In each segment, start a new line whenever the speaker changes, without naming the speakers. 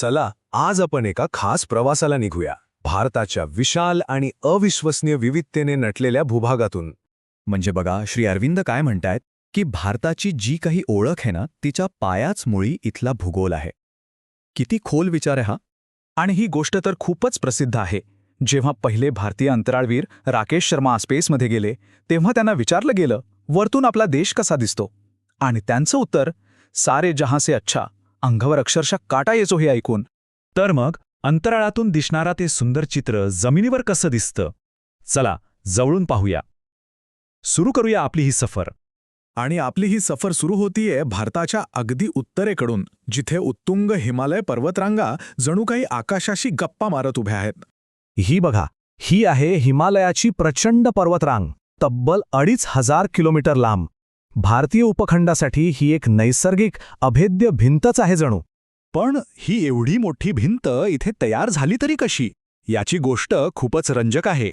चला आज आपण एका खास प्रवासाला निघूया भारताच्या विशाल आणि अविश्वसनीय विविधतेने नटलेल्या भूभागातून.
म्हणजे बघा, श्री अरविंद काय म्हणतायत की भारताची जी काही ओळख आहे ना, तिच्या पायाच मुळी इथला भूगोल आहे. किती खोल विचार आहे हा.
आणि ही गोष्ट तर खूपच प्रसिद्ध आहे. जेव्हा पहिले भारतीय अंतराळवीर राकेश शर्मा स्पेसमध्ये गेले तेव्हा त्यांना विचारलं गेलं, वरतून आपला देश कसा दिसतो? आणि त्यांचं उत्तर, सारे जहां से अच्छा. अंगावर अक्षरशः काटा येतो हे ऐकून. तर मग अंतराळातून दिसणारा ते सुंदर चित्र जमिनीवर कसं दिसतं? चला जवळून पाहूया. सुरू करूया आपली ही सफर.
आणि आपली ही सफर सुरू होतीये भारताच्या अगदी उत्तरेकडून, जिथे उत्तुंग हिमालय पर्वतरांगा जणू काही आकाशाशी गप्पा मारत उभ्या आहेत.
ही बघा, ही आहे हिमालयाची प्रचंड पर्वतरांग, तब्बल 2500 किलोमीटर लांब. भारतीय उपखंडासाठी ही एक नैसर्गिक अभेद्य भिंतच आहे जणू.
पण ही एवढी मोठी भिंत इथे तयार झाली तरी कशी, याची गोष्ट खूपच रंजक आहे.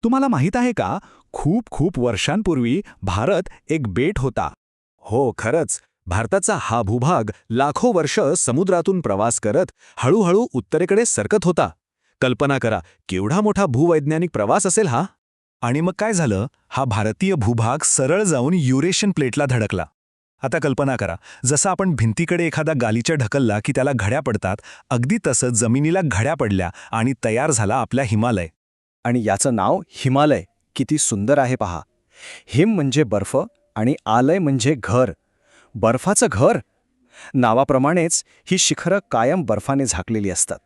तुम्हाला माहीत आहे का, खूप खूप वर्षांपूर्वी भारत एक बेट होता. हो, खरंच भारताचा हा भूभाग लाखो वर्ष समुद्रातून प्रवास करत हळूहळू उत्तरेकडे सरकत होता. कल्पना करा, केवढा मोठा भूवैज्ञानिक प्रवास असेल हा. आणि मग काय झालं, हा भारतीय भूभाग सरळ जाऊन युरेशियन प्लेटला धडकला. आता कल्पना करा, जसं आपण भिंतीकडे एखादा गालीचा ढकलला की त्याला घड्या पडतात, अगदी तसं जमिनीला घड्या पडल्या आणि तयार झाला आपला हिमालय.
आणि याचं नाव हिमालय. किती सुंदर आहे पहा. हिम म्हणजे बर्फ आणि आलय म्हणजे घर. बर्फाचं घर. नावाप्रमाणेच ही शिखरं कायम बर्फाने झाकलेली असतात.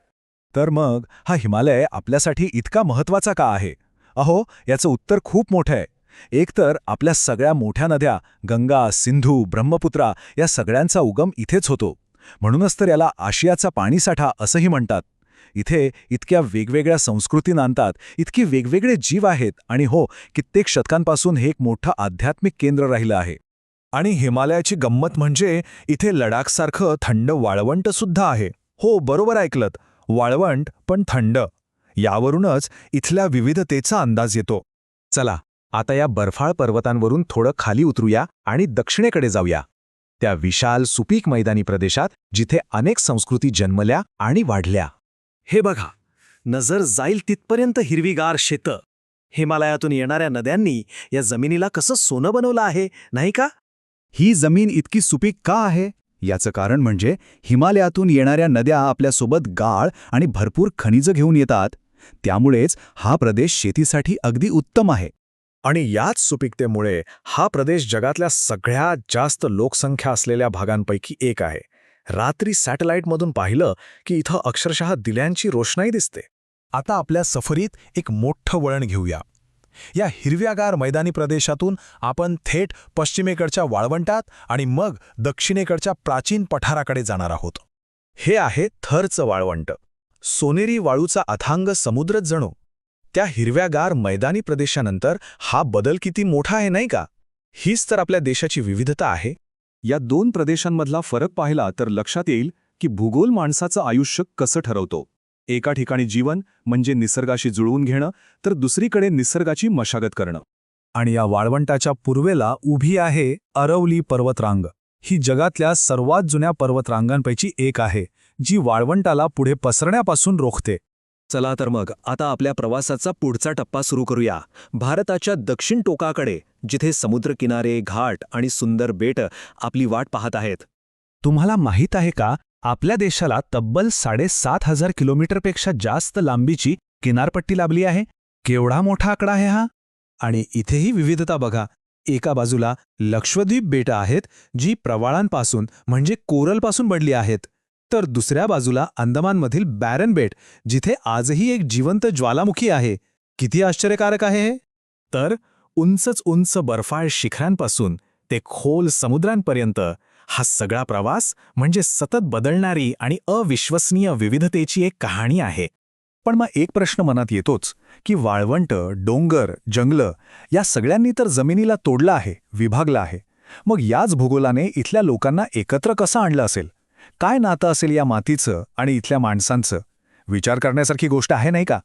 तर मग हा हिमालय आपल्यासाठी इतका महत्वाचा का आहे? अहो, याचं उत्तर खूप मोठं आहे. एकतर आपल्या सगळ्या मोठ्या नद्या गंगा, सिंधू, ब्रह्मपुत्रा या सगळ्यांचा उगम इथेच होतो. म्हणूनच तर याला आशियाचा पाणीसाठा असंही म्हणतात. इथे इतक्या वेगवेगळ्या संस्कृती नांदतात, इतकी वेगवेगळे जीव आहेत आणि हो, कित्येक शतकांपासून हे एक मोठं आध्यात्मिक केंद्र राहिलं आहे. आणि हिमालयाची गंमत म्हणजे इथे लडाखसारखं थंड वाळवंट सुद्धा आहे. हो, बरोबर ऐकलत, वाळवंट पण थंड. यावरूनच इथल्या विविधतेचा अंदाज येतो. चला आता या बर्फाळ पर्वतांवरून थोडं खाली उतरूया आणि दक्षिणेकडे जाऊया, त्या विशाल सुपीक मैदानी प्रदेशात जिथे अनेक संस्कृती जन्मल्या आणि वाढल्या.
हे बघा, नजर जाईल तिथपर्यंत हिरवीगार शेतं. हिमालयातून येणाऱ्या नद्यांनी या जमिनीला कसं सोनं बनवलं आहे, नाही का?
ही जमीन इतकी सुपीक का आहे? याचं कारण म्हणजे हिमालयातून येणाऱ्या नद्या आपल्यासोबत गाळ आणि भरपूर खनिजं घेऊन येतात. त्यामुळेच हा प्रदेश शेतीसाठी अगदी उत्तम आहे.
आणि याच सुपीकतेमुळे हा प्रदेश जगातल्या सगळ्यात जास्त लोकसंख्या असलेल्या भागांपैकी एक आहे. रात्री सॅटेलाईटमधून पाहिलं की इथं अक्षरशः दिल्यांची रोषणाई दिसते.
आता आपल्या सफरीत एक मोठं वळण घेऊया. या हिरव्यागार मैदानी प्रदेशातून आपण थेट पश्चिमेकडच्या वाळवंटात आणि मग दक्षिणेकडच्या प्राचीन पठाराकडे जाणार आहोत. हे आहे थरचं वाळवंट. सोनेरी वाळूचा अथांग समुद्रच जणू. त्या हिरव्यागार मैदानी प्रदेशानंतर हा बदल किती मोठा आहे, नाही का? हीच तर आपल्या देशाची विविधता आहे.
या दोन प्रदेशांमधला फरक पाहिला तर लक्षात येईल की भूगोल माणसाचं आयुष्य कसं ठरवतो. एका ठिकाणी जीवन म्हणजे निसर्गाशी जुळवून घेणं, तर दुसरीकडे निसर्गाची मशागत करणं.
आणि या वाळवंटाच्या पूर्वेला उभी आहे अरवली पर्वतरांग. ही जगातल्या सर्वात जुन्या पर्वतरांगांपैकी एक आहे, जी वाळवंटाला पुढे पसरण्यापासून रोखते.
चला तर मग आता आपल्या प्रवासाचा पुढचा टप्पा सुरू करूया. भारताच्या दक्षिण टोकाकडे, जिथे समुद्रकिनारे, घाट आणि सुंदर बेट आपली वाट पाहत आहेत.
तुम्हाला माहीत आहे का, आपल्या देशाला तब्बल 7,500 किलोमीटरपेक्षा जास्त लांबीची किनारपट्टी लाभली आहे. केवढा मोठा आकडा आहे हा. आणि इथेही विविधता बघा. एका बाजूला लक्षद्वीप बेटं आहेत, जी प्रवाळांपासून म्हणजे कोरलपासून बनली आहेत. तर दुसऱ्या बाजूला अंदमानमधील बॅरन बेट, जिथे आजही एक जिवंत ज्वालामुखी आहे. किती आश्चर्यकारक आहे हे.
तर उंचच उंच बर्फाळ शिखरांपासून ते खोल समुद्रांपर्यंत हा सगळा प्रवास म्हणजे सतत बदलणारी आणि अविश्वसनीय विविधतेची एक कहाणी आहे.
पण मग एक प्रश्न मनात येतोच की वाळवंट, डोंगर, जंगलं या सगळ्यांनी तर जमिनीला तोडलं आहे, विभागलं आहे. मग याच भूगोलाने इथल्या लोकांना एकत्र कसं आणलं असेल? काय नातं असेल या मातीचं आणि इथल्या माणसांचं? विचार करण्यासारखी गोष्ट आहे, नाही का?